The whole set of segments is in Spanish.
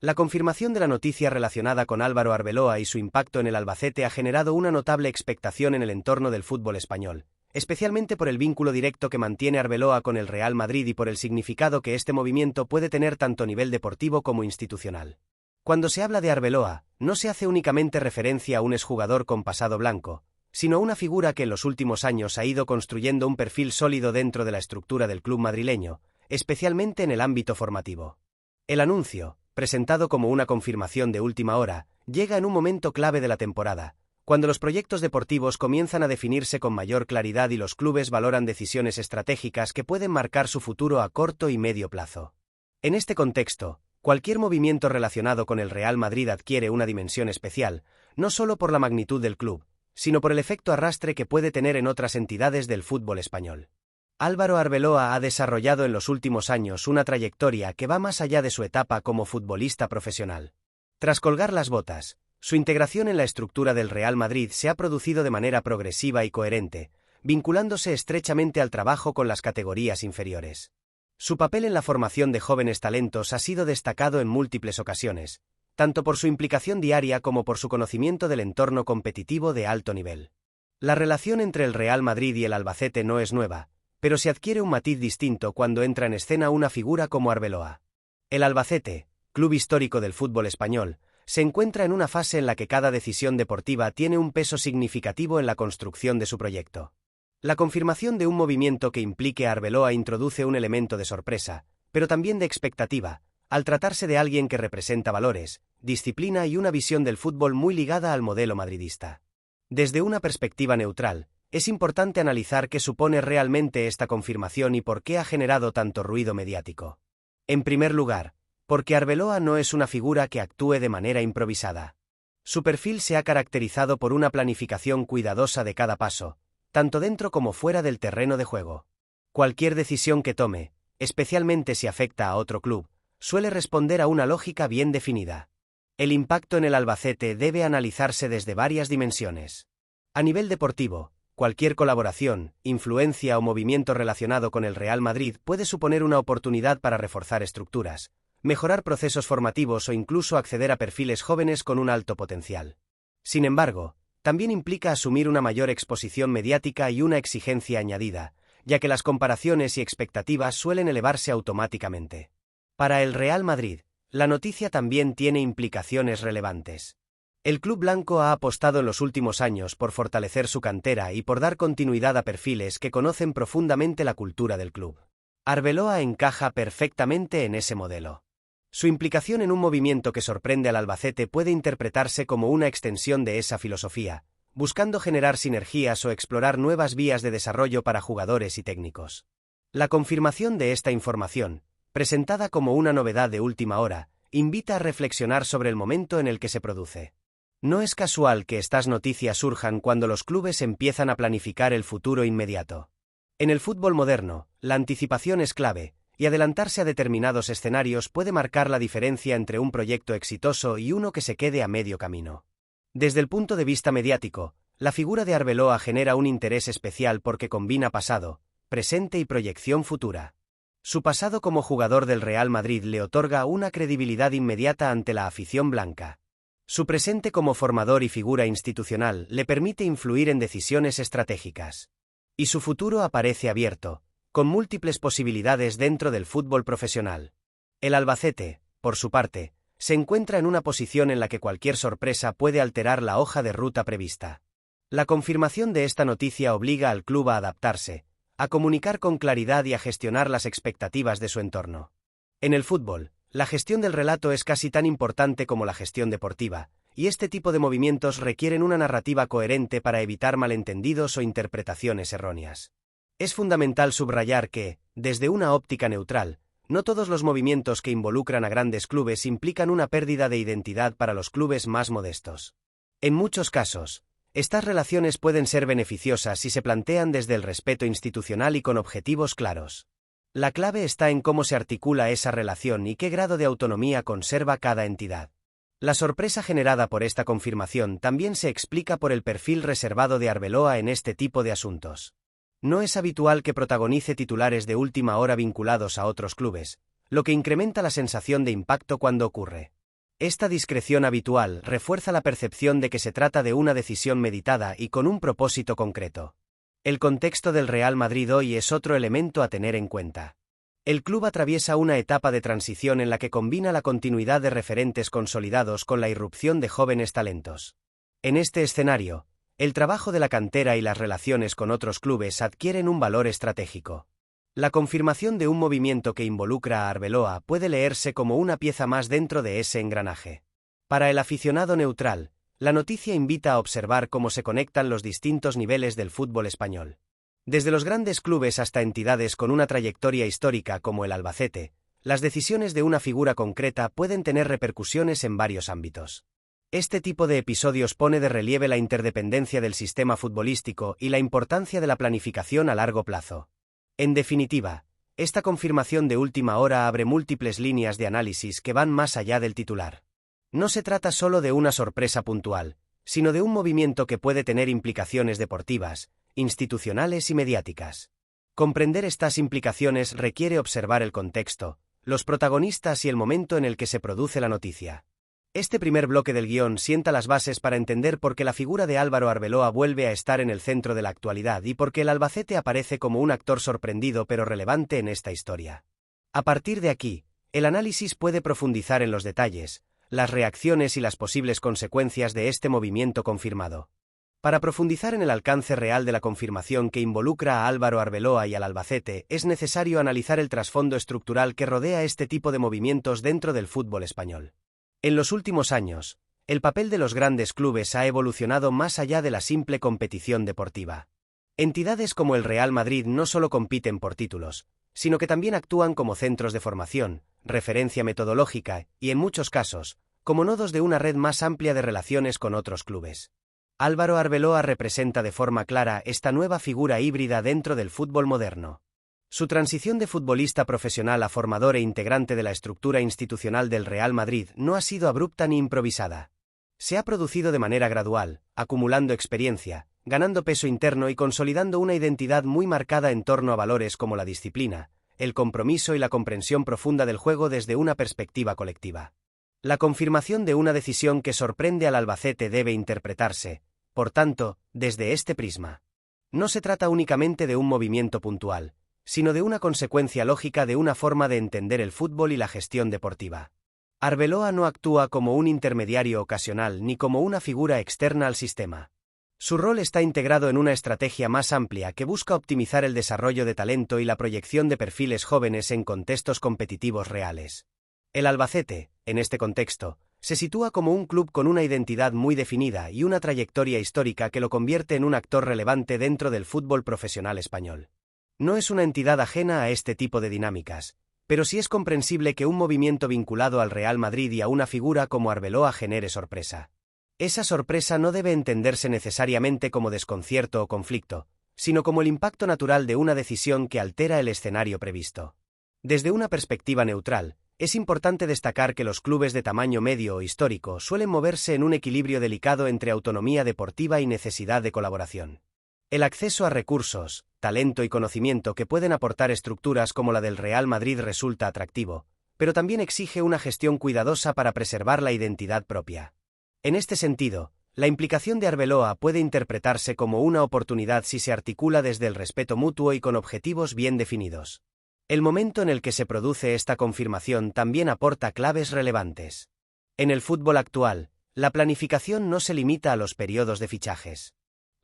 La confirmación de la noticia relacionada con Álvaro Arbeloa y su impacto en el Albacete ha generado una notable expectación en el entorno del fútbol español, especialmente por el vínculo directo que mantiene Arbeloa con el Real Madrid y por el significado que este movimiento puede tener tanto a nivel deportivo como institucional. Cuando se habla de Arbeloa, no se hace únicamente referencia a un exjugador con pasado blanco, sino a una figura que en los últimos años ha ido construyendo un perfil sólido dentro de la estructura del club madrileño, especialmente en el ámbito formativo. El anuncio, presentado como una confirmación de última hora, llega en un momento clave de la temporada, cuando los proyectos deportivos comienzan a definirse con mayor claridad y los clubes valoran decisiones estratégicas que pueden marcar su futuro a corto y medio plazo. En este contexto, cualquier movimiento relacionado con el Real Madrid adquiere una dimensión especial, no solo por la magnitud del club, sino por el efecto arrastre que puede tener en otras entidades del fútbol español. Álvaro Arbeloa ha desarrollado en los últimos años una trayectoria que va más allá de su etapa como futbolista profesional. Tras colgar las botas, su integración en la estructura del Real Madrid se ha producido de manera progresiva y coherente, vinculándose estrechamente al trabajo con las categorías inferiores. Su papel en la formación de jóvenes talentos ha sido destacado en múltiples ocasiones, tanto por su implicación diaria como por su conocimiento del entorno competitivo de alto nivel. La relación entre el Real Madrid y el Albacete no es nueva, pero se adquiere un matiz distinto cuando entra en escena una figura como Arbeloa. El Albacete, club histórico del fútbol español, se encuentra en una fase en la que cada decisión deportiva tiene un peso significativo en la construcción de su proyecto. La confirmación de un movimiento que implique a Arbeloa introduce un elemento de sorpresa, pero también de expectativa, al tratarse de alguien que representa valores, disciplina y una visión del fútbol muy ligada al modelo madridista. Desde una perspectiva neutral, es importante analizar qué supone realmente esta confirmación y por qué ha generado tanto ruido mediático. En primer lugar, porque Arbeloa no es una figura que actúe de manera improvisada. Su perfil se ha caracterizado por una planificación cuidadosa de cada paso, tanto dentro como fuera del terreno de juego. Cualquier decisión que tome, especialmente si afecta a otro club, suele responder a una lógica bien definida. El impacto en el Albacete debe analizarse desde varias dimensiones. A nivel deportivo, cualquier colaboración, influencia o movimiento relacionado con el Real Madrid puede suponer una oportunidad para reforzar estructuras, mejorar procesos formativos o incluso acceder a perfiles jóvenes con un alto potencial. Sin embargo, también implica asumir una mayor exposición mediática y una exigencia añadida, ya que las comparaciones y expectativas suelen elevarse automáticamente. Para el Real Madrid, la noticia también tiene implicaciones relevantes. El club blanco ha apostado en los últimos años por fortalecer su cantera y por dar continuidad a perfiles que conocen profundamente la cultura del club. Arbeloa encaja perfectamente en ese modelo. Su implicación en un movimiento que sorprende al Albacete puede interpretarse como una extensión de esa filosofía, buscando generar sinergias o explorar nuevas vías de desarrollo para jugadores y técnicos. La confirmación de esta información, presentada como una novedad de última hora, invita a reflexionar sobre el momento en el que se produce. No es casual que estas noticias surjan cuando los clubes empiezan a planificar el futuro inmediato. En el fútbol moderno, la anticipación es clave, y adelantarse a determinados escenarios puede marcar la diferencia entre un proyecto exitoso y uno que se quede a medio camino. Desde el punto de vista mediático, la figura de Arbeloa genera un interés especial porque combina pasado, presente y proyección futura. Su pasado como jugador del Real Madrid le otorga una credibilidad inmediata ante la afición blanca. Su presente como formador y figura institucional le permite influir en decisiones estratégicas. Y su futuro aparece abierto, con múltiples posibilidades dentro del fútbol profesional. El Albacete, por su parte, se encuentra en una posición en la que cualquier sorpresa puede alterar la hoja de ruta prevista. La confirmación de esta noticia obliga al club a adaptarse, a comunicar con claridad y a gestionar las expectativas de su entorno. En el fútbol, la gestión del relato es casi tan importante como la gestión deportiva, y este tipo de movimientos requieren una narrativa coherente para evitar malentendidos o interpretaciones erróneas. Es fundamental subrayar que, desde una óptica neutral, no todos los movimientos que involucran a grandes clubes implican una pérdida de identidad para los clubes más modestos. En muchos casos, estas relaciones pueden ser beneficiosas si se plantean desde el respeto institucional y con objetivos claros. La clave está en cómo se articula esa relación y qué grado de autonomía conserva cada entidad. La sorpresa generada por esta confirmación también se explica por el perfil reservado de Arbeloa en este tipo de asuntos. No es habitual que protagonice titulares de última hora vinculados a otros clubes, lo que incrementa la sensación de impacto cuando ocurre. Esta discreción habitual refuerza la percepción de que se trata de una decisión meditada y con un propósito concreto. El contexto del Real Madrid hoy es otro elemento a tener en cuenta. El club atraviesa una etapa de transición en la que combina la continuidad de referentes consolidados con la irrupción de jóvenes talentos. En este escenario, el trabajo de la cantera y las relaciones con otros clubes adquieren un valor estratégico. La confirmación de un movimiento que involucra a Arbeloa puede leerse como una pieza más dentro de ese engranaje. Para el aficionado neutral, la noticia invita a observar cómo se conectan los distintos niveles del fútbol español. Desde los grandes clubes hasta entidades con una trayectoria histórica como el Albacete, las decisiones de una figura concreta pueden tener repercusiones en varios ámbitos. Este tipo de episodios pone de relieve la interdependencia del sistema futbolístico y la importancia de la planificación a largo plazo. En definitiva, esta confirmación de última hora abre múltiples líneas de análisis que van más allá del titular. No se trata solo de una sorpresa puntual, sino de un movimiento que puede tener implicaciones deportivas, institucionales y mediáticas. Comprender estas implicaciones requiere observar el contexto, los protagonistas y el momento en el que se produce la noticia. Este primer bloque del guión sienta las bases para entender por qué la figura de Álvaro Arbeloa vuelve a estar en el centro de la actualidad y por qué el Albacete aparece como un actor sorprendido pero relevante en esta historia. A partir de aquí, el análisis puede profundizar en los detalles, las reacciones y las posibles consecuencias de este movimiento confirmado. Para profundizar en el alcance real de la confirmación que involucra a Álvaro Arbeloa y al Albacete, es necesario analizar el trasfondo estructural que rodea este tipo de movimientos dentro del fútbol español. En los últimos años, el papel de los grandes clubes ha evolucionado más allá de la simple competición deportiva. Entidades como el Real Madrid no solo compiten por títulos, sino que también actúan como centros de formación, referencia metodológica y, en muchos casos, como nodos de una red más amplia de relaciones con otros clubes. Álvaro Arbeloa representa de forma clara esta nueva figura híbrida dentro del fútbol moderno. Su transición de futbolista profesional a formador e integrante de la estructura institucional del Real Madrid no ha sido abrupta ni improvisada. Se ha producido de manera gradual, acumulando experiencia, ganando peso interno y consolidando una identidad muy marcada en torno a valores como la disciplina, el compromiso y la comprensión profunda del juego desde una perspectiva colectiva. La confirmación de una decisión que sorprende al Albacete debe interpretarse, por tanto, desde este prisma. No se trata únicamente de un movimiento puntual, sino de una consecuencia lógica de una forma de entender el fútbol y la gestión deportiva. Arbeloa no actúa como un intermediario ocasional ni como una figura externa al sistema. Su rol está integrado en una estrategia más amplia que busca optimizar el desarrollo de talento y la proyección de perfiles jóvenes en contextos competitivos reales. El Albacete, en este contexto, se sitúa como un club con una identidad muy definida y una trayectoria histórica que lo convierte en un actor relevante dentro del fútbol profesional español. No es una entidad ajena a este tipo de dinámicas, pero sí es comprensible que un movimiento vinculado al Real Madrid y a una figura como Arbeloa genere sorpresa. Esa sorpresa no debe entenderse necesariamente como desconcierto o conflicto, sino como el impacto natural de una decisión que altera el escenario previsto. Desde una perspectiva neutral, es importante destacar que los clubes de tamaño medio o histórico suelen moverse en un equilibrio delicado entre autonomía deportiva y necesidad de colaboración. El acceso a recursos, talento y conocimiento que pueden aportar estructuras como la del Real Madrid resulta atractivo, pero también exige una gestión cuidadosa para preservar la identidad propia. En este sentido, la implicación de Arbeloa puede interpretarse como una oportunidad si se articula desde el respeto mutuo y con objetivos bien definidos. El momento en el que se produce esta confirmación también aporta claves relevantes. En el fútbol actual, la planificación no se limita a los periodos de fichajes.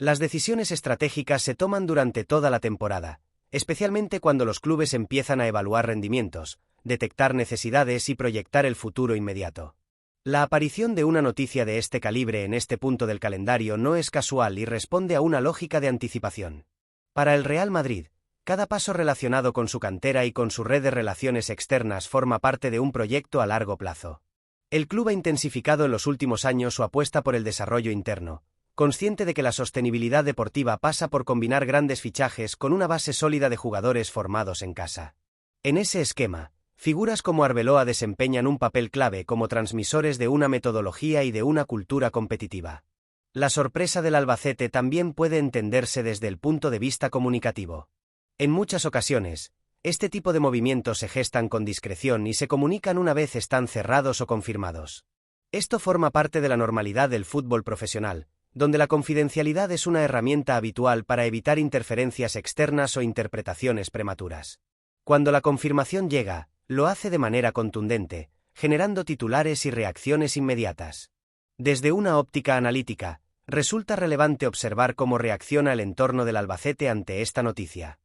Las decisiones estratégicas se toman durante toda la temporada, especialmente cuando los clubes empiezan a evaluar rendimientos, detectar necesidades y proyectar el futuro inmediato. La aparición de una noticia de este calibre en este punto del calendario no es casual y responde a una lógica de anticipación. Para el Real Madrid, cada paso relacionado con su cantera y con su red de relaciones externas forma parte de un proyecto a largo plazo. El club ha intensificado en los últimos años su apuesta por el desarrollo interno, consciente de que la sostenibilidad deportiva pasa por combinar grandes fichajes con una base sólida de jugadores formados en casa. En ese esquema, figuras como Arbeloa desempeñan un papel clave como transmisores de una metodología y de una cultura competitiva. La sorpresa del Albacete también puede entenderse desde el punto de vista comunicativo. En muchas ocasiones, este tipo de movimientos se gestan con discreción y se comunican una vez están cerrados o confirmados. Esto forma parte de la normalidad del fútbol profesional, donde la confidencialidad es una herramienta habitual para evitar interferencias externas o interpretaciones prematuras. Cuando la confirmación llega, lo hace de manera contundente, generando titulares y reacciones inmediatas. Desde una óptica analítica, resulta relevante observar cómo reacciona el entorno del Albacete ante esta noticia.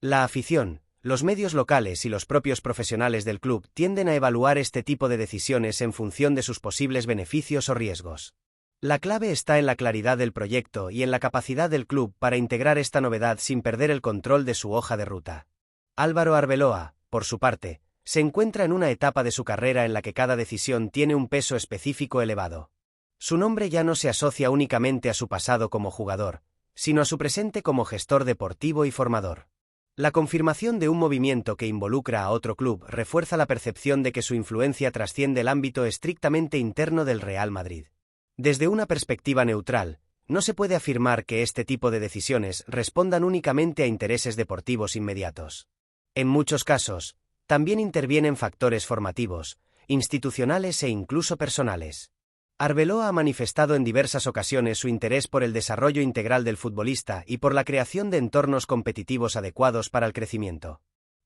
La afición, los medios locales y los propios profesionales del club tienden a evaluar este tipo de decisiones en función de sus posibles beneficios o riesgos. La clave está en la claridad del proyecto y en la capacidad del club para integrar esta novedad sin perder el control de su hoja de ruta. Álvaro Arbeloa, por su parte, se encuentra en una etapa de su carrera en la que cada decisión tiene un peso específico elevado. Su nombre ya no se asocia únicamente a su pasado como jugador, sino a su presente como gestor deportivo y formador. La confirmación de un movimiento que involucra a otro club refuerza la percepción de que su influencia trasciende el ámbito estrictamente interno del Real Madrid. Desde una perspectiva neutral, no se puede afirmar que este tipo de decisiones respondan únicamente a intereses deportivos inmediatos. En muchos casos, también intervienen factores formativos, institucionales e incluso personales. Arbeloa ha manifestado en diversas ocasiones su interés por el desarrollo integral del futbolista y por la creación de entornos competitivos adecuados para el crecimiento.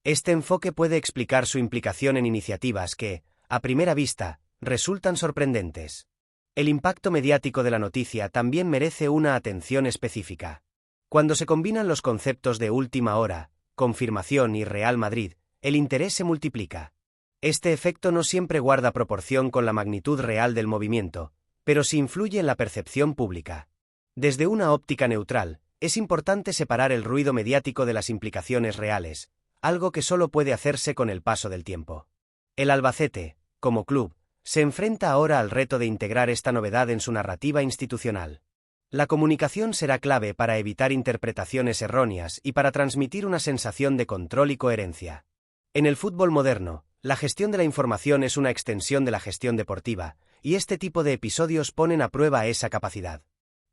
Este enfoque puede explicar su implicación en iniciativas que, a primera vista, resultan sorprendentes. El impacto mediático de la noticia también merece una atención específica. Cuando se combinan los conceptos de última hora, confirmación y Real Madrid, el interés se multiplica. Este efecto no siempre guarda proporción con la magnitud real del movimiento, pero sí influye en la percepción pública. Desde una óptica neutral, es importante separar el ruido mediático de las implicaciones reales, algo que solo puede hacerse con el paso del tiempo. El Albacete, como club, se enfrenta ahora al reto de integrar esta novedad en su narrativa institucional. La comunicación será clave para evitar interpretaciones erróneas y para transmitir una sensación de control y coherencia. En el fútbol moderno, la gestión de la información es una extensión de la gestión deportiva, y este tipo de episodios ponen a prueba esa capacidad.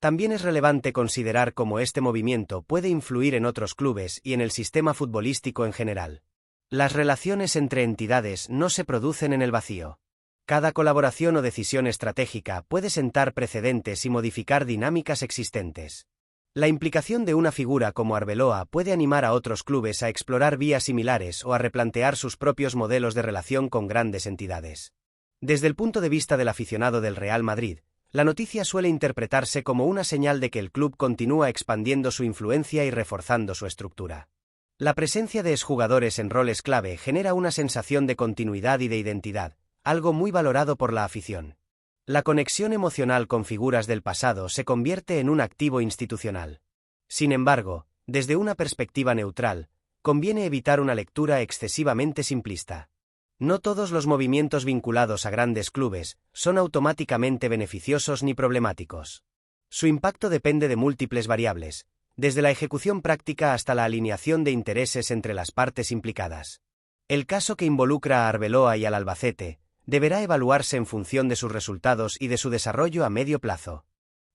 También es relevante considerar cómo este movimiento puede influir en otros clubes y en el sistema futbolístico en general. Las relaciones entre entidades no se producen en el vacío. Cada colaboración o decisión estratégica puede sentar precedentes y modificar dinámicas existentes. La implicación de una figura como Arbeloa puede animar a otros clubes a explorar vías similares o a replantear sus propios modelos de relación con grandes entidades. Desde el punto de vista del aficionado del Real Madrid, la noticia suele interpretarse como una señal de que el club continúa expandiendo su influencia y reforzando su estructura. La presencia de exjugadores en roles clave genera una sensación de continuidad y de identidad, algo muy valorado por la afición. La conexión emocional con figuras del pasado se convierte en un activo institucional. Sin embargo, desde una perspectiva neutral, conviene evitar una lectura excesivamente simplista. No todos los movimientos vinculados a grandes clubes son automáticamente beneficiosos ni problemáticos. Su impacto depende de múltiples variables, desde la ejecución práctica hasta la alineación de intereses entre las partes implicadas. El caso que involucra a Arbeloa y al Albacete deberá evaluarse en función de sus resultados y de su desarrollo a medio plazo.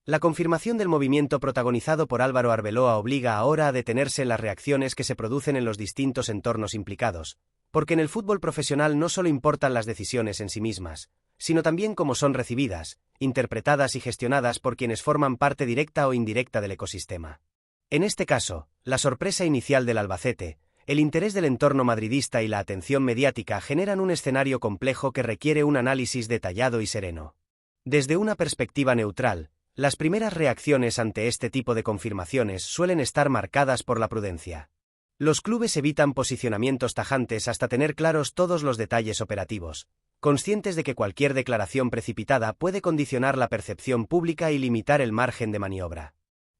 La confirmación del movimiento protagonizado por Álvaro Arbeloa obliga ahora a detenerse en las reacciones que se producen en los distintos entornos implicados, porque en el fútbol profesional no solo importan las decisiones en sí mismas, sino también cómo son recibidas, interpretadas y gestionadas por quienes forman parte directa o indirecta del ecosistema. En este caso, la sorpresa inicial del Albacete, el interés del entorno madridista y la atención mediática generan un escenario complejo que requiere un análisis detallado y sereno. Desde una perspectiva neutral, las primeras reacciones ante este tipo de confirmaciones suelen estar marcadas por la prudencia. Los clubes evitan posicionamientos tajantes hasta tener claros todos los detalles operativos, conscientes de que cualquier declaración precipitada puede condicionar la percepción pública y limitar el margen de maniobra.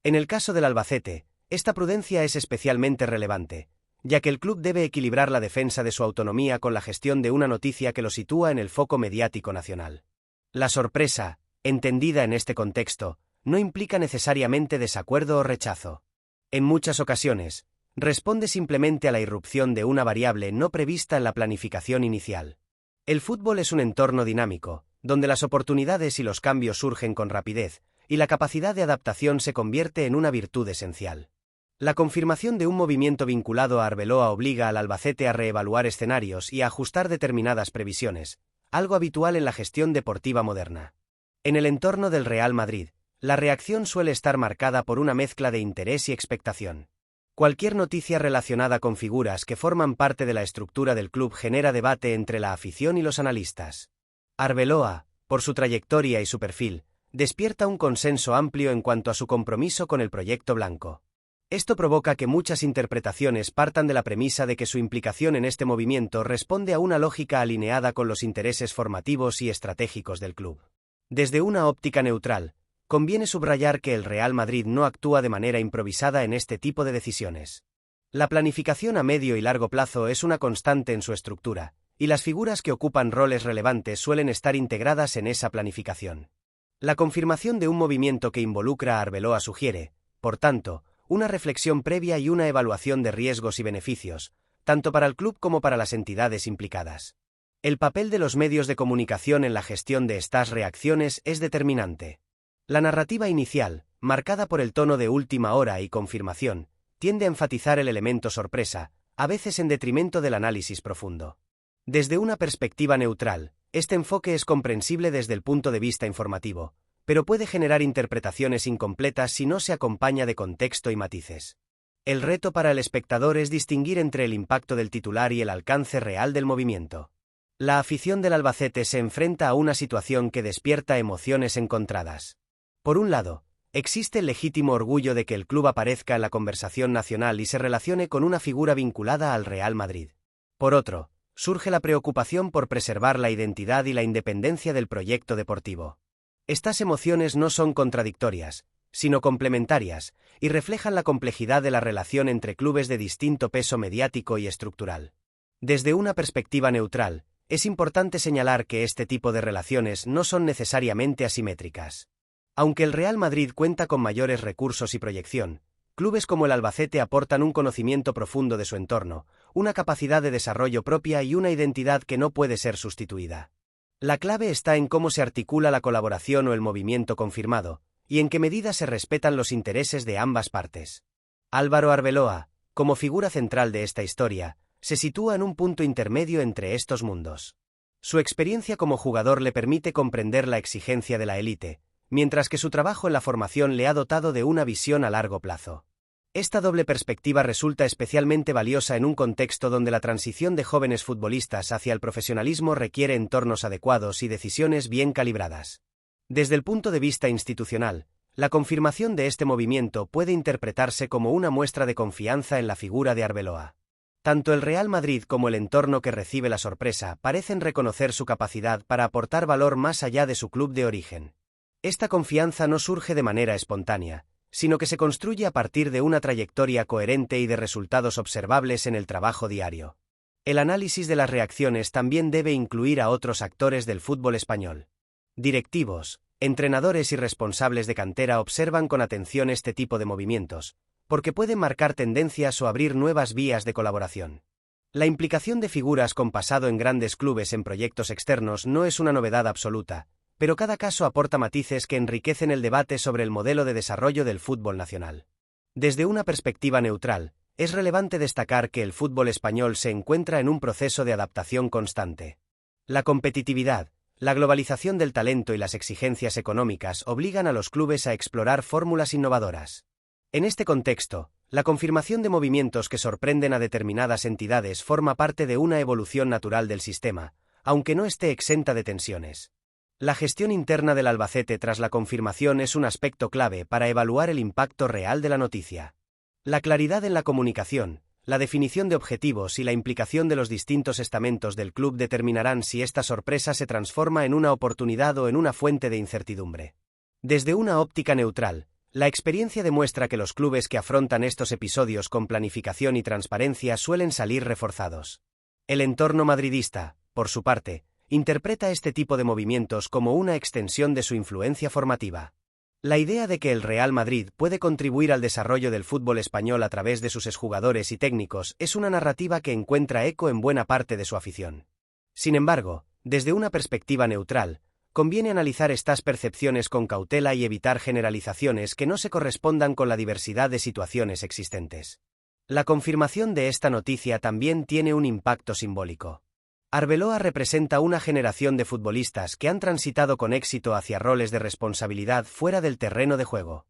En el caso del Albacete, esta prudencia es especialmente relevante, ya que el club debe equilibrar la defensa de su autonomía con la gestión de una noticia que lo sitúa en el foco mediático nacional. La sorpresa, entendida en este contexto, no implica necesariamente desacuerdo o rechazo. En muchas ocasiones, responde simplemente a la irrupción de una variable no prevista en la planificación inicial. El fútbol es un entorno dinámico, donde las oportunidades y los cambios surgen con rapidez, y la capacidad de adaptación se convierte en una virtud esencial. La confirmación de un movimiento vinculado a Arbeloa obliga al Albacete a reevaluar escenarios y a ajustar determinadas previsiones, algo habitual en la gestión deportiva moderna. En el entorno del Real Madrid, la reacción suele estar marcada por una mezcla de interés y expectación. Cualquier noticia relacionada con figuras que forman parte de la estructura del club genera debate entre la afición y los analistas. Arbeloa, por su trayectoria y su perfil, despierta un consenso amplio en cuanto a su compromiso con el proyecto blanco. Esto provoca que muchas interpretaciones partan de la premisa de que su implicación en este movimiento responde a una lógica alineada con los intereses formativos y estratégicos del club. Desde una óptica neutral, conviene subrayar que el Real Madrid no actúa de manera improvisada en este tipo de decisiones. La planificación a medio y largo plazo es una constante en su estructura, y las figuras que ocupan roles relevantes suelen estar integradas en esa planificación. La confirmación de un movimiento que involucra a Arbeloa sugiere, por tanto, una reflexión previa y una evaluación de riesgos y beneficios, tanto para el club como para las entidades implicadas. El papel de los medios de comunicación en la gestión de estas reacciones es determinante. La narrativa inicial, marcada por el tono de última hora y confirmación, tiende a enfatizar el elemento sorpresa, a veces en detrimento del análisis profundo. Desde una perspectiva neutral, este enfoque es comprensible desde el punto de vista informativo, pero puede generar interpretaciones incompletas si no se acompaña de contexto y matices. El reto para el espectador es distinguir entre el impacto del titular y el alcance real del movimiento. La afición del Albacete se enfrenta a una situación que despierta emociones encontradas. Por un lado, existe el legítimo orgullo de que el club aparezca en la conversación nacional y se relacione con una figura vinculada al Real Madrid. Por otro, surge la preocupación por preservar la identidad y la independencia del proyecto deportivo. Estas emociones no son contradictorias, sino complementarias, y reflejan la complejidad de la relación entre clubes de distinto peso mediático y estructural. Desde una perspectiva neutral, es importante señalar que este tipo de relaciones no son necesariamente asimétricas. Aunque el Real Madrid cuenta con mayores recursos y proyección, clubes como el Albacete aportan un conocimiento profundo de su entorno, una capacidad de desarrollo propia y una identidad que no puede ser sustituida. La clave está en cómo se articula la colaboración o el movimiento confirmado, y en qué medida se respetan los intereses de ambas partes. Álvaro Arbeloa, como figura central de esta historia, se sitúa en un punto intermedio entre estos mundos. Su experiencia como jugador le permite comprender la exigencia de la élite, mientras que su trabajo en la formación le ha dotado de una visión a largo plazo. Esta doble perspectiva resulta especialmente valiosa en un contexto donde la transición de jóvenes futbolistas hacia el profesionalismo requiere entornos adecuados y decisiones bien calibradas. Desde el punto de vista institucional, la confirmación de este movimiento puede interpretarse como una muestra de confianza en la figura de Arbeloa. Tanto el Real Madrid como el entorno que recibe la sorpresa parecen reconocer su capacidad para aportar valor más allá de su club de origen. Esta confianza no surge de manera espontánea, sino que se construye a partir de una trayectoria coherente y de resultados observables en el trabajo diario. El análisis de las reacciones también debe incluir a otros actores del fútbol español. Directivos, entrenadores y responsables de cantera observan con atención este tipo de movimientos, porque pueden marcar tendencias o abrir nuevas vías de colaboración. La implicación de figuras con pasado en grandes clubes en proyectos externos no es una novedad absoluta, pero cada caso aporta matices que enriquecen el debate sobre el modelo de desarrollo del fútbol nacional. Desde una perspectiva neutral, es relevante destacar que el fútbol español se encuentra en un proceso de adaptación constante. La competitividad, la globalización del talento y las exigencias económicas obligan a los clubes a explorar fórmulas innovadoras. En este contexto, la confirmación de movimientos que sorprenden a determinadas entidades forma parte de una evolución natural del sistema, aunque no esté exenta de tensiones. La gestión interna del Albacete tras la confirmación es un aspecto clave para evaluar el impacto real de la noticia. La claridad en la comunicación, la definición de objetivos y la implicación de los distintos estamentos del club determinarán si esta sorpresa se transforma en una oportunidad o en una fuente de incertidumbre. Desde una óptica neutral, la experiencia demuestra que los clubes que afrontan estos episodios con planificación y transparencia suelen salir reforzados. El entorno madridista, por su parte, interpreta este tipo de movimientos como una extensión de su influencia formativa. La idea de que el Real Madrid puede contribuir al desarrollo del fútbol español a través de sus exjugadores y técnicos es una narrativa que encuentra eco en buena parte de su afición. Sin embargo, desde una perspectiva neutral, conviene analizar estas percepciones con cautela y evitar generalizaciones que no se correspondan con la diversidad de situaciones existentes. La confirmación de esta noticia también tiene un impacto simbólico. Arbeloa representa una generación de futbolistas que han transitado con éxito hacia roles de responsabilidad fuera del terreno de juego.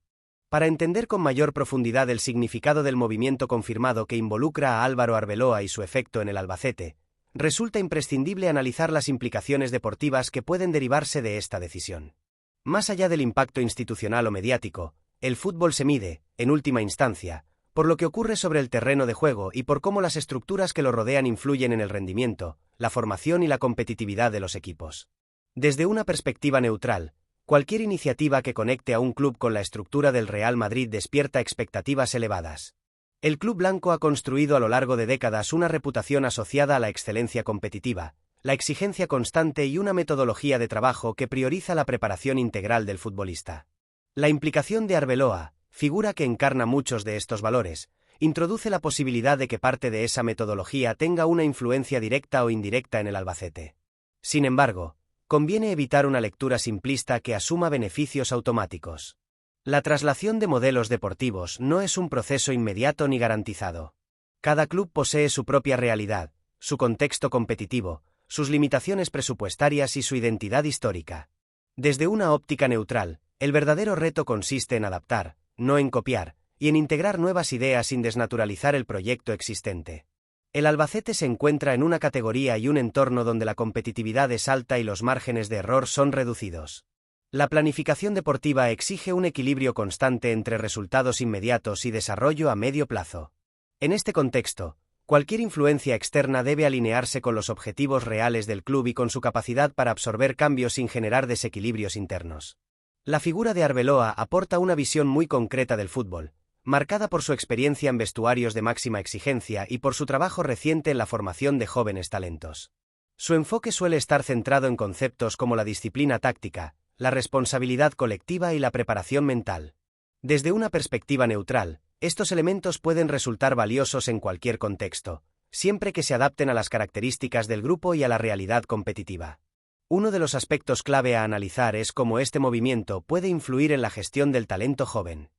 Para entender con mayor profundidad el significado del movimiento confirmado que involucra a Álvaro Arbeloa y su efecto en el Albacete, resulta imprescindible analizar las implicaciones deportivas que pueden derivarse de esta decisión. Más allá del impacto institucional o mediático, el fútbol se mide, en última instancia, por lo que ocurre sobre el terreno de juego y por cómo las estructuras que lo rodean influyen en el rendimiento, la formación y la competitividad de los equipos. Desde una perspectiva neutral, cualquier iniciativa que conecte a un club con la estructura del Real Madrid despierta expectativas elevadas. El club blanco ha construido a lo largo de décadas una reputación asociada a la excelencia competitiva, la exigencia constante y una metodología de trabajo que prioriza la preparación integral del futbolista. La implicación de Arbeloa, figura que encarna muchos de estos valores, introduce la posibilidad de que parte de esa metodología tenga una influencia directa o indirecta en el Albacete. Sin embargo, conviene evitar una lectura simplista que asuma beneficios automáticos. La traslación de modelos deportivos no es un proceso inmediato ni garantizado. Cada club posee su propia realidad, su contexto competitivo, sus limitaciones presupuestarias y su identidad histórica. Desde una óptica neutral, el verdadero reto consiste en adaptar, no en copiar, y en integrar nuevas ideas sin desnaturalizar el proyecto existente. El Albacete se encuentra en una categoría y un entorno donde la competitividad es alta y los márgenes de error son reducidos. La planificación deportiva exige un equilibrio constante entre resultados inmediatos y desarrollo a medio plazo. En este contexto, cualquier influencia externa debe alinearse con los objetivos reales del club y con su capacidad para absorber cambios sin generar desequilibrios internos. La figura de Arbeloa aporta una visión muy concreta del fútbol, marcada por su experiencia en vestuarios de máxima exigencia y por su trabajo reciente en la formación de jóvenes talentos. Su enfoque suele estar centrado en conceptos como la disciplina táctica, la responsabilidad colectiva y la preparación mental. Desde una perspectiva neutral, estos elementos pueden resultar valiosos en cualquier contexto, siempre que se adapten a las características del grupo y a la realidad competitiva. Uno de los aspectos clave a analizar es cómo este movimiento puede influir en la gestión del talento joven.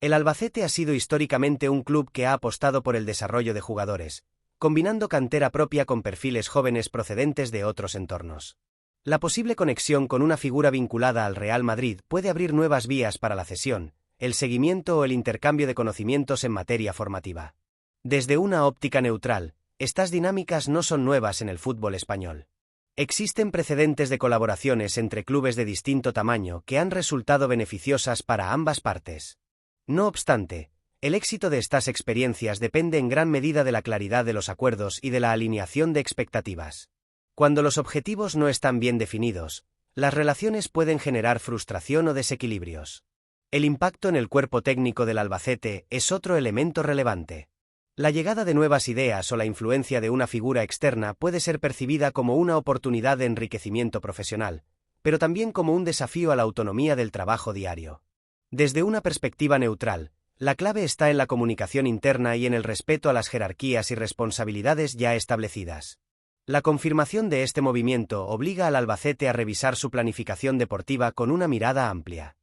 El Albacete ha sido históricamente un club que ha apostado por el desarrollo de jugadores, combinando cantera propia con perfiles jóvenes procedentes de otros entornos. La posible conexión con una figura vinculada al Real Madrid puede abrir nuevas vías para la cesión, el seguimiento o el intercambio de conocimientos en materia formativa. Desde una óptica neutral, estas dinámicas no son nuevas en el fútbol español. Existen precedentes de colaboraciones entre clubes de distinto tamaño que han resultado beneficiosas para ambas partes. No obstante, el éxito de estas experiencias depende en gran medida de la claridad de los acuerdos y de la alineación de expectativas. Cuando los objetivos no están bien definidos, las relaciones pueden generar frustración o desequilibrios. El impacto en el cuerpo técnico del Albacete es otro elemento relevante. La llegada de nuevas ideas o la influencia de una figura externa puede ser percibida como una oportunidad de enriquecimiento profesional, pero también como un desafío a la autonomía del trabajo diario. Desde una perspectiva neutral, la clave está en la comunicación interna y en el respeto a las jerarquías y responsabilidades ya establecidas. La confirmación de este movimiento obliga al Albacete a revisar su planificación deportiva con una mirada amplia.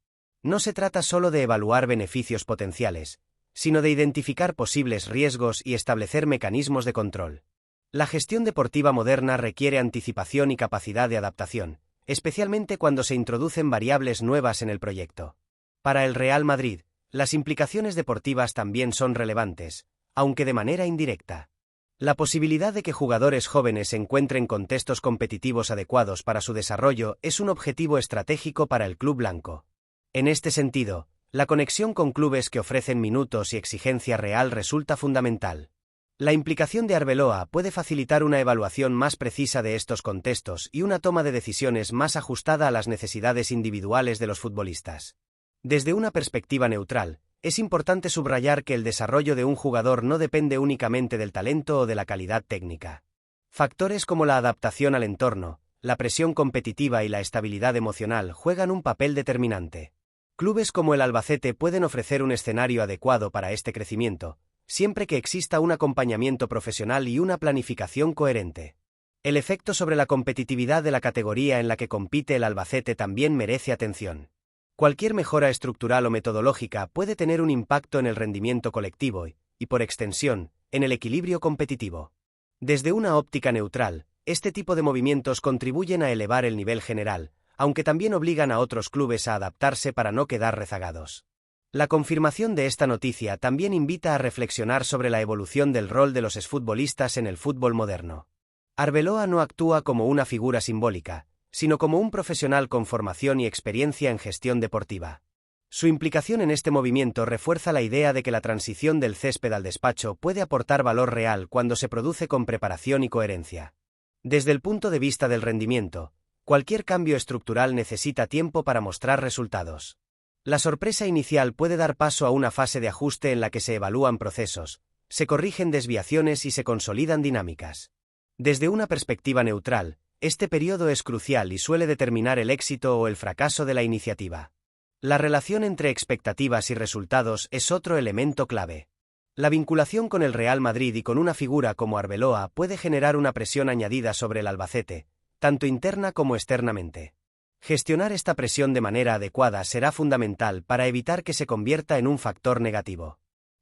No se trata solo de evaluar beneficios potenciales, sino de identificar posibles riesgos y establecer mecanismos de control. La gestión deportiva moderna requiere anticipación y capacidad de adaptación, especialmente cuando se introducen variables nuevas en el proyecto. Para el Real Madrid, las implicaciones deportivas también son relevantes, aunque de manera indirecta. La posibilidad de que jugadores jóvenes encuentren contextos competitivos adecuados para su desarrollo es un objetivo estratégico para el club blanco. En este sentido, la conexión con clubes que ofrecen minutos y exigencia real resulta fundamental. La implicación de Arbeloa puede facilitar una evaluación más precisa de estos contextos y una toma de decisiones más ajustada a las necesidades individuales de los futbolistas. Desde una perspectiva neutral, es importante subrayar que el desarrollo de un jugador no depende únicamente del talento o de la calidad técnica. Factores como la adaptación al entorno, la presión competitiva y la estabilidad emocional juegan un papel determinante. Clubes como el Albacete pueden ofrecer un escenario adecuado para este crecimiento, siempre que exista un acompañamiento profesional y una planificación coherente. El efecto sobre la competitividad de la categoría en la que compite el Albacete también merece atención. Cualquier mejora estructural o metodológica puede tener un impacto en el rendimiento colectivo y, por extensión, en el equilibrio competitivo. Desde una óptica neutral, Este tipo de movimientos contribuyen a elevar el nivel general, aunque también obligan a otros clubes a adaptarse para no quedar rezagados. La confirmación de esta noticia también invita a reflexionar sobre la evolución del rol de los exfutbolistas en el fútbol moderno. Arbeloa no actúa como una figura simbólica, sino como un profesional con formación y experiencia en gestión deportiva. Su implicación en este movimiento refuerza la idea de que la transición del césped al despacho puede aportar valor real cuando se produce con preparación y coherencia. Desde el punto de vista del rendimiento, cualquier cambio estructural necesita tiempo para mostrar resultados. La sorpresa inicial puede dar paso a una fase de ajuste en la que se evalúan procesos, se corrigen desviaciones y se consolidan dinámicas. Desde una perspectiva neutral, este periodo es crucial y suele determinar el éxito o el fracaso de la iniciativa. La relación entre expectativas y resultados es otro elemento clave. La vinculación con el Real Madrid y con una figura como Arbeloa puede generar una presión añadida sobre el Albacete, tanto interna como externamente. Gestionar esta presión de manera adecuada será fundamental para evitar que se convierta en un factor negativo.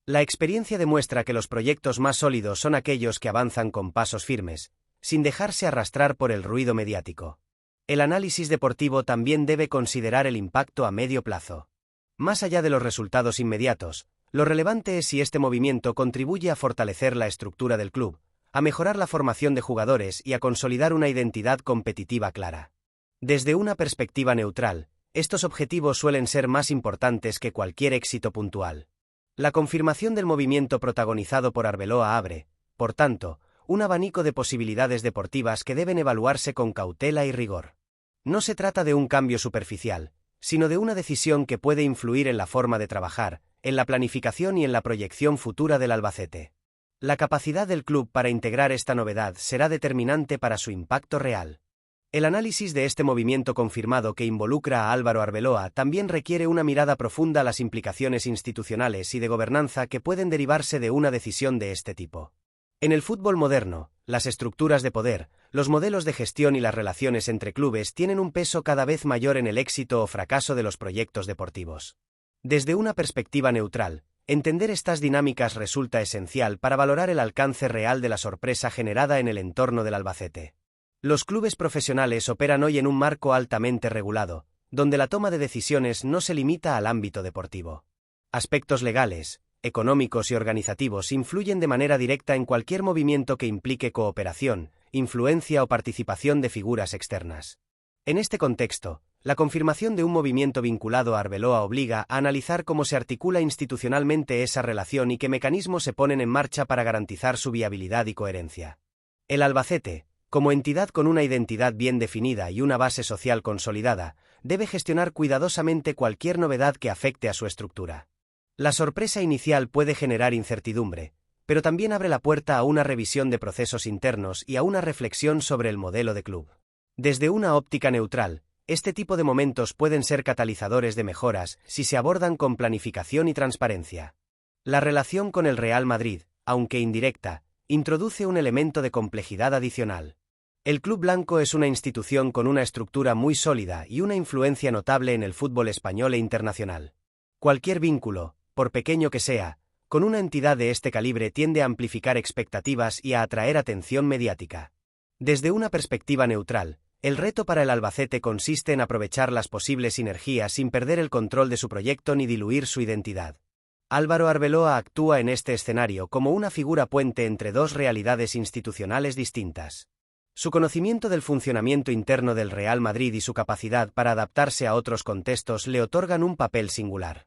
La experiencia demuestra que los proyectos más sólidos son aquellos que avanzan con pasos firmes, sin dejarse arrastrar por el ruido mediático. El análisis deportivo también debe considerar el impacto a medio plazo. Más allá de los resultados inmediatos, lo relevante es si este movimiento contribuye a fortalecer la estructura del club, a mejorar la formación de jugadores y a consolidar una identidad competitiva clara. Desde una perspectiva neutral, estos objetivos suelen ser más importantes que cualquier éxito puntual. La confirmación del movimiento protagonizado por Arbeloa abre, por tanto, un abanico de posibilidades deportivas que deben evaluarse con cautela y rigor. No se trata de un cambio superficial, sino de una decisión que puede influir en la forma de trabajar, en la planificación y en la proyección futura del Albacete. La capacidad del club para integrar esta novedad será determinante para su impacto real. El análisis de este movimiento confirmado que involucra a Álvaro Arbeloa también requiere una mirada profunda a las implicaciones institucionales y de gobernanza que pueden derivarse de una decisión de este tipo. En el fútbol moderno, las estructuras de poder, los modelos de gestión y las relaciones entre clubes tienen un peso cada vez mayor en el éxito o fracaso de los proyectos deportivos. Desde una perspectiva neutral, entender estas dinámicas resulta esencial para valorar el alcance real de la sorpresa generada en el entorno del Albacete. Los clubes profesionales operan hoy en un marco altamente regulado, donde la toma de decisiones no se limita al ámbito deportivo. Aspectos legales, económicos y organizativos influyen de manera directa en cualquier movimiento que implique cooperación, influencia o participación de figuras externas. En este contexto, la confirmación de un movimiento vinculado a Arbeloa obliga a analizar cómo se articula institucionalmente esa relación y qué mecanismos se ponen en marcha para garantizar su viabilidad y coherencia. El Albacete, como entidad con una identidad bien definida y una base social consolidada, debe gestionar cuidadosamente cualquier novedad que afecte a su estructura. La sorpresa inicial puede generar incertidumbre, pero también abre la puerta a una revisión de procesos internos y a una reflexión sobre el modelo de club. Desde una óptica neutral, este tipo de momentos pueden ser catalizadores de mejoras si se abordan con planificación y transparencia. La relación con el Real Madrid, aunque indirecta, introduce un elemento de complejidad adicional. El Club Blanco es una institución con una estructura muy sólida y una influencia notable en el fútbol español e internacional. Cualquier vínculo, por pequeño que sea, con una entidad de este calibre tiende a amplificar expectativas y a atraer atención mediática. Desde una perspectiva neutral, el reto para el Albacete consiste en aprovechar las posibles sinergias sin perder el control de su proyecto ni diluir su identidad. Álvaro Arbeloa actúa en este escenario como una figura puente entre dos realidades institucionales distintas. Su conocimiento del funcionamiento interno del Real Madrid y su capacidad para adaptarse a otros contextos le otorgan un papel singular.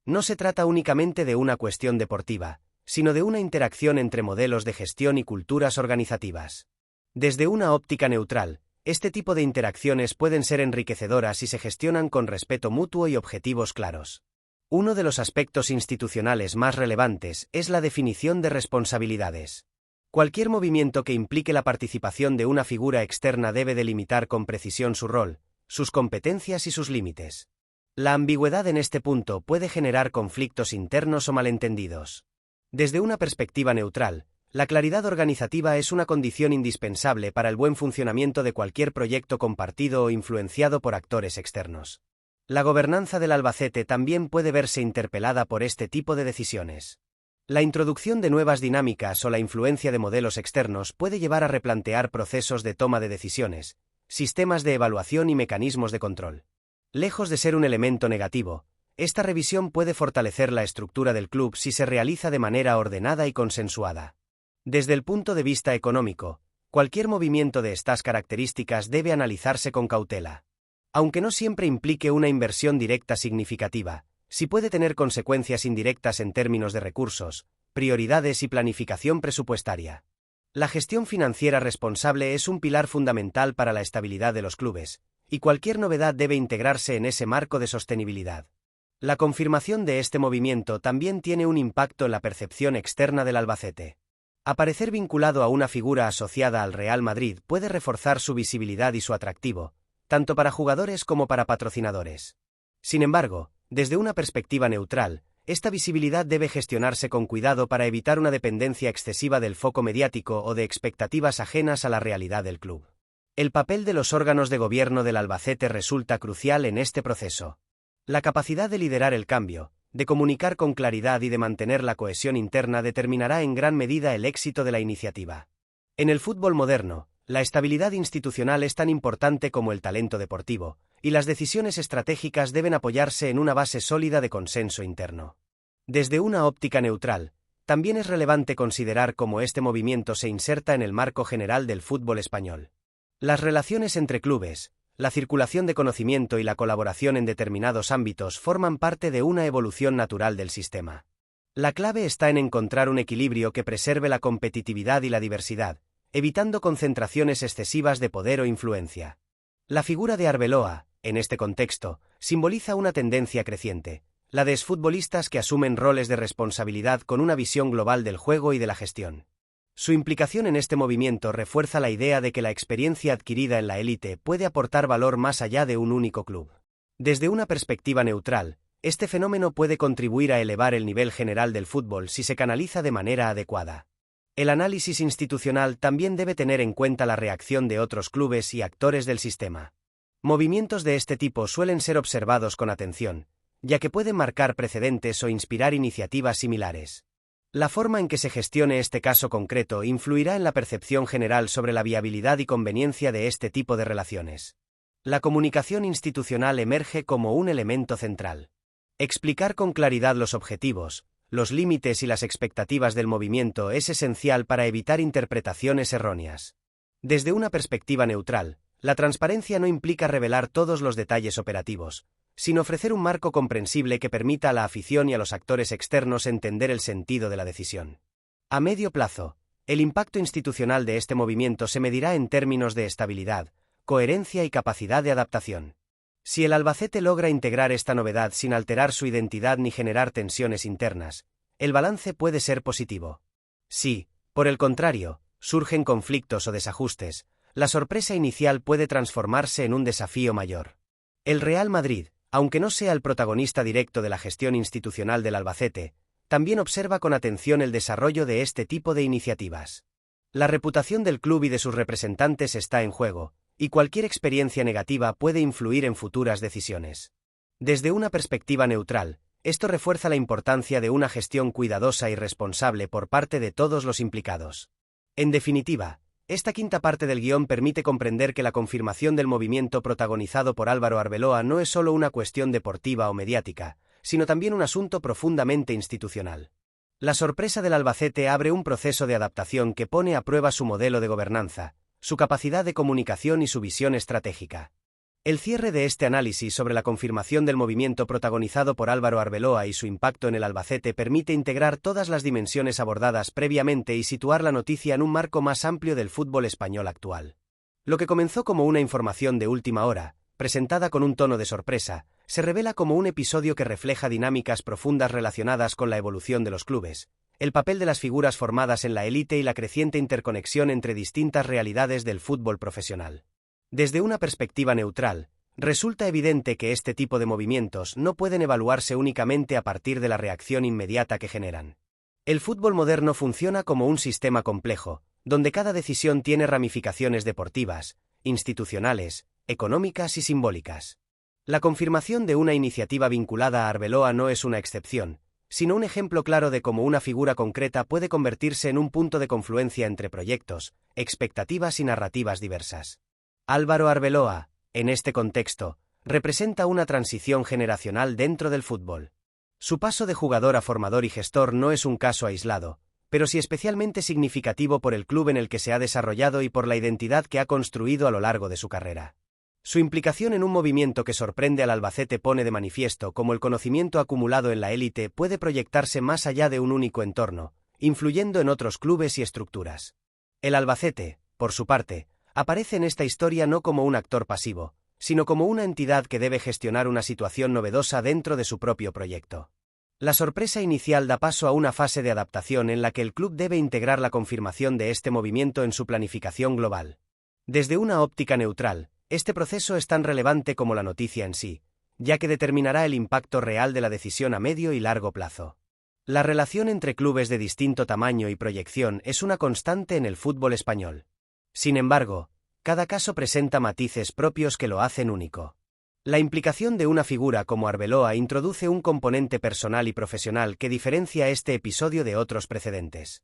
No se trata únicamente de una cuestión deportiva, sino de una interacción entre modelos de gestión y culturas organizativas. Desde una óptica neutral, este tipo de interacciones pueden ser enriquecedoras si se gestionan con respeto mutuo y objetivos claros. Uno de los aspectos institucionales más relevantes es la definición de responsabilidades. Cualquier movimiento que implique la participación de una figura externa debe delimitar con precisión su rol, sus competencias y sus límites. La ambigüedad en este punto puede generar conflictos internos o malentendidos. Desde una perspectiva neutral, la claridad organizativa es una condición indispensable para el buen funcionamiento de cualquier proyecto compartido o influenciado por actores externos. La gobernanza del Albacete también puede verse interpelada por este tipo de decisiones. La introducción de nuevas dinámicas o la influencia de modelos externos puede llevar a replantear procesos de toma de decisiones, sistemas de evaluación y mecanismos de control. Lejos de ser un elemento negativo, esta revisión puede fortalecer la estructura del club si se realiza de manera ordenada y consensuada. Desde el punto de vista económico, cualquier movimiento de estas características debe analizarse con cautela. Aunque no siempre implique una inversión directa significativa, sí puede tener consecuencias indirectas en términos de recursos, prioridades y planificación presupuestaria. La gestión financiera responsable es un pilar fundamental para la estabilidad de los clubes, y cualquier novedad debe integrarse en ese marco de sostenibilidad. La confirmación de este movimiento también tiene un impacto en la percepción externa del Albacete. Aparecer vinculado a una figura asociada al Real Madrid puede reforzar su visibilidad y su atractivo, tanto para jugadores como para patrocinadores. Sin embargo, desde una perspectiva neutral, esta visibilidad debe gestionarse con cuidado para evitar una dependencia excesiva del foco mediático o de expectativas ajenas a la realidad del club. El papel de los órganos de gobierno del Albacete resulta crucial en este proceso. La capacidad de liderar el cambio, de comunicar con claridad y de mantener la cohesión interna determinará en gran medida el éxito de la iniciativa. En el fútbol moderno, la estabilidad institucional es tan importante como el talento deportivo, y las decisiones estratégicas deben apoyarse en una base sólida de consenso interno. Desde una óptica neutral, también es relevante considerar cómo este movimiento se inserta en el marco general del fútbol español. Las relaciones entre clubes, la circulación de conocimiento y la colaboración en determinados ámbitos forman parte de una evolución natural del sistema. La clave está en encontrar un equilibrio que preserve la competitividad y la diversidad, evitando concentraciones excesivas de poder o influencia. La figura de Arbeloa, en este contexto, simboliza una tendencia creciente, la de exfutbolistas que asumen roles de responsabilidad con una visión global del juego y de la gestión. Su implicación en este movimiento refuerza la idea de que la experiencia adquirida en la élite puede aportar valor más allá de un único club. Desde una perspectiva neutral, este fenómeno puede contribuir a elevar el nivel general del fútbol si se canaliza de manera adecuada. El análisis institucional también debe tener en cuenta la reacción de otros clubes y actores del sistema. Movimientos de este tipo suelen ser observados con atención, ya que pueden marcar precedentes o inspirar iniciativas similares. La forma en que se gestione este caso concreto influirá en la percepción general sobre la viabilidad y conveniencia de este tipo de relaciones. La comunicación institucional emerge como un elemento central. Explicar con claridad los objetivos, los límites y las expectativas del movimiento es esencial para evitar interpretaciones erróneas. Desde una perspectiva neutral, la transparencia no implica revelar todos los detalles operativos, sino ofrecer un marco comprensible que permita a la afición y a los actores externos entender el sentido de la decisión. A medio plazo, el impacto institucional de este movimiento se medirá en términos de estabilidad, coherencia y capacidad de adaptación. Si el Albacete logra integrar esta novedad sin alterar su identidad ni generar tensiones internas, el balance puede ser positivo. Si, por el contrario, surgen conflictos o desajustes, la sorpresa inicial puede transformarse en un desafío mayor. El Real Madrid, aunque no sea el protagonista directo de la gestión institucional del Albacete, también observa con atención el desarrollo de este tipo de iniciativas. La reputación del club y de sus representantes está en juego, y cualquier experiencia negativa puede influir en futuras decisiones. Desde una perspectiva neutral, esto refuerza la importancia de una gestión cuidadosa y responsable por parte de todos los implicados. En definitiva, esta quinta parte del guión permite comprender que la confirmación del movimiento protagonizado por Álvaro Arbeloa no es solo una cuestión deportiva o mediática, sino también un asunto profundamente institucional. La sorpresa del Albacete abre un proceso de adaptación que pone a prueba su modelo de gobernanza, su capacidad de comunicación y su visión estratégica. El cierre de este análisis sobre la confirmación del movimiento protagonizado por Álvaro Arbeloa y su impacto en el Albacete permite integrar todas las dimensiones abordadas previamente y situar la noticia en un marco más amplio del fútbol español actual. Lo que comenzó como una información de última hora, presentada con un tono de sorpresa, se revela como un episodio que refleja dinámicas profundas relacionadas con la evolución de los clubes, el papel de las figuras formadas en la élite y la creciente interconexión entre distintas realidades del fútbol profesional. Desde una perspectiva neutral, resulta evidente que este tipo de movimientos no pueden evaluarse únicamente a partir de la reacción inmediata que generan. El fútbol moderno funciona como un sistema complejo, donde cada decisión tiene ramificaciones deportivas, institucionales, económicas y simbólicas. La confirmación de una iniciativa vinculada a Arbeloa no es una excepción, sino un ejemplo claro de cómo una figura concreta puede convertirse en un punto de confluencia entre proyectos, expectativas y narrativas diversas. Álvaro Arbeloa, en este contexto, representa una transición generacional dentro del fútbol. Su paso de jugador a formador y gestor no es un caso aislado, pero sí especialmente significativo por el club en el que se ha desarrollado y por la identidad que ha construido a lo largo de su carrera. Su implicación en un movimiento que sorprende al Albacete pone de manifiesto cómo el conocimiento acumulado en la élite puede proyectarse más allá de un único entorno, influyendo en otros clubes y estructuras. El Albacete, por su parte, aparece en esta historia no como un actor pasivo, sino como una entidad que debe gestionar una situación novedosa dentro de su propio proyecto. La sorpresa inicial da paso a una fase de adaptación en la que el club debe integrar la confirmación de este movimiento en su planificación global. Desde una óptica neutral, este proceso es tan relevante como la noticia en sí, ya que determinará el impacto real de la decisión a medio y largo plazo. La relación entre clubes de distinto tamaño y proyección es una constante en el fútbol español. Sin embargo, cada caso presenta matices propios que lo hacen único. La implicación de una figura como Arbeloa introduce un componente personal y profesional que diferencia este episodio de otros precedentes.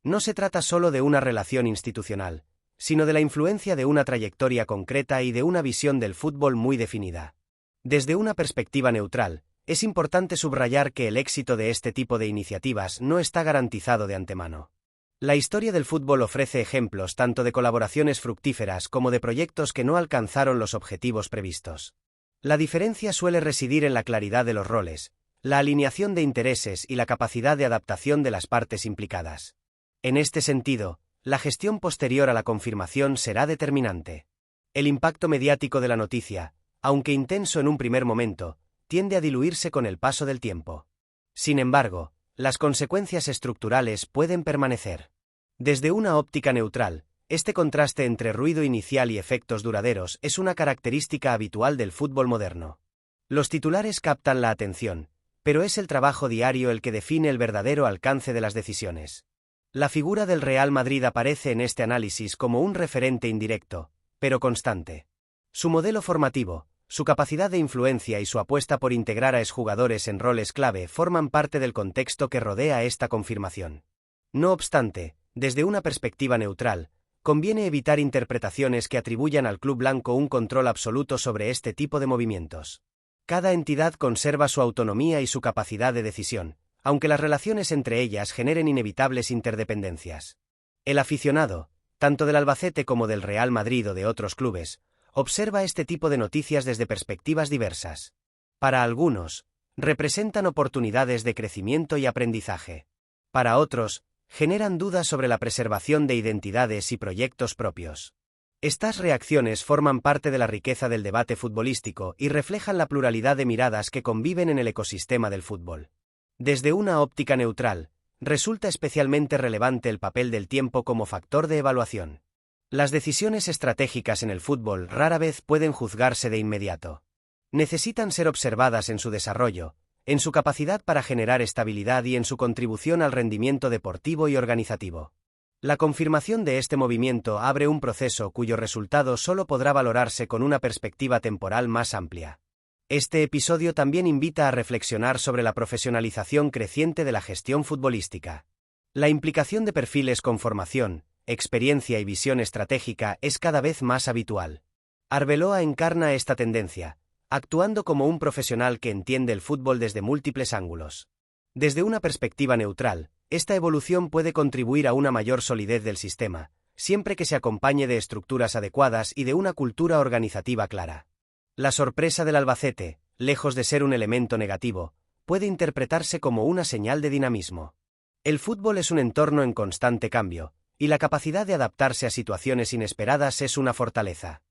No se trata solo de una relación institucional, sino de la influencia de una trayectoria concreta y de una visión del fútbol muy definida. Desde una perspectiva neutral, es importante subrayar que el éxito de este tipo de iniciativas no está garantizado de antemano. La historia del fútbol ofrece ejemplos tanto de colaboraciones fructíferas como de proyectos que no alcanzaron los objetivos previstos. La diferencia suele residir en la claridad de los roles, la alineación de intereses y la capacidad de adaptación de las partes implicadas. En este sentido, la gestión posterior a la confirmación será determinante. El impacto mediático de la noticia, aunque intenso en un primer momento, tiende a diluirse con el paso del tiempo. Sin embargo, las consecuencias estructurales pueden permanecer. Desde una óptica neutral, este contraste entre ruido inicial y efectos duraderos es una característica habitual del fútbol moderno. Los titulares captan la atención, pero es el trabajo diario el que define el verdadero alcance de las decisiones. La figura del Real Madrid aparece en este análisis como un referente indirecto, pero constante. Su modelo formativo, su capacidad de influencia y su apuesta por integrar a exjugadores en roles clave forman parte del contexto que rodea esta confirmación. No obstante, desde una perspectiva neutral, conviene evitar interpretaciones que atribuyan al club blanco un control absoluto sobre este tipo de movimientos. Cada entidad conserva su autonomía y su capacidad de decisión, aunque las relaciones entre ellas generen inevitables interdependencias. El aficionado, tanto del Albacete como del Real Madrid o de otros clubes, observa este tipo de noticias desde perspectivas diversas. Para algunos, representan oportunidades de crecimiento y aprendizaje. Para otros, generan dudas sobre la preservación de identidades y proyectos propios. Estas reacciones forman parte de la riqueza del debate futbolístico y reflejan la pluralidad de miradas que conviven en el ecosistema del fútbol. Desde una óptica neutral, resulta especialmente relevante el papel del tiempo como factor de evaluación. Las decisiones estratégicas en el fútbol rara vez pueden juzgarse de inmediato. Necesitan ser observadas en su desarrollo, en su capacidad para generar estabilidad y en su contribución al rendimiento deportivo y organizativo. La confirmación de este movimiento abre un proceso cuyo resultado solo podrá valorarse con una perspectiva temporal más amplia. Este episodio también invita a reflexionar sobre la profesionalización creciente de la gestión futbolística. La implicación de perfiles con formación, experiencia y visión estratégica es cada vez más habitual. Arbeloa encarna esta tendencia, actuando como un profesional que entiende el fútbol desde múltiples ángulos. Desde una perspectiva neutral, esta evolución puede contribuir a una mayor solidez del sistema, siempre que se acompañe de estructuras adecuadas y de una cultura organizativa clara. La sorpresa del Albacete, lejos de ser un elemento negativo, puede interpretarse como una señal de dinamismo. El fútbol es un entorno en constante cambio, y la capacidad de adaptarse a situaciones inesperadas es una fortaleza.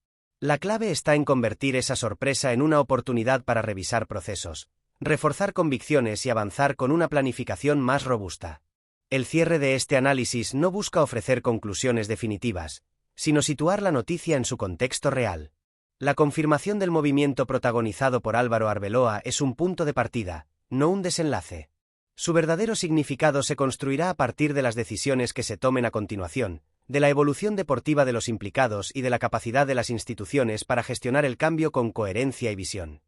La clave está en convertir esa sorpresa en una oportunidad para revisar procesos, reforzar convicciones y avanzar con una planificación más robusta. El cierre de este análisis no busca ofrecer conclusiones definitivas, sino situar la noticia en su contexto real. La confirmación del movimiento protagonizado por Álvaro Arbeloa es un punto de partida, no un desenlace. Su verdadero significado se construirá a partir de las decisiones que se tomen a continuación, de la evolución deportiva de los implicados y de la capacidad de las instituciones para gestionar el cambio con coherencia y visión.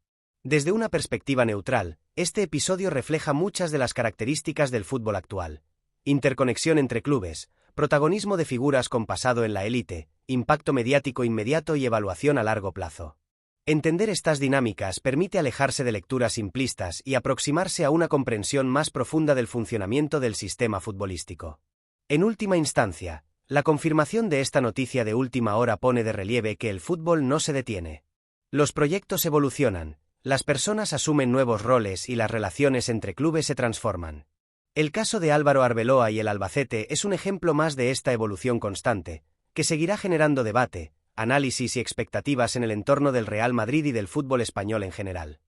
Desde una perspectiva neutral, este episodio refleja muchas de las características del fútbol actual. Interconexión entre clubes, protagonismo de figuras con pasado en la élite, impacto mediático inmediato y evaluación a largo plazo. Entender estas dinámicas permite alejarse de lecturas simplistas y aproximarse a una comprensión más profunda del funcionamiento del sistema futbolístico. En última instancia, la confirmación de esta noticia de última hora pone de relieve que el fútbol no se detiene. Los proyectos evolucionan, las personas asumen nuevos roles y las relaciones entre clubes se transforman. El caso de Álvaro Arbeloa y el Albacete es un ejemplo más de esta evolución constante, que seguirá generando debate, análisis y expectativas en el entorno del Real Madrid y del fútbol español en general.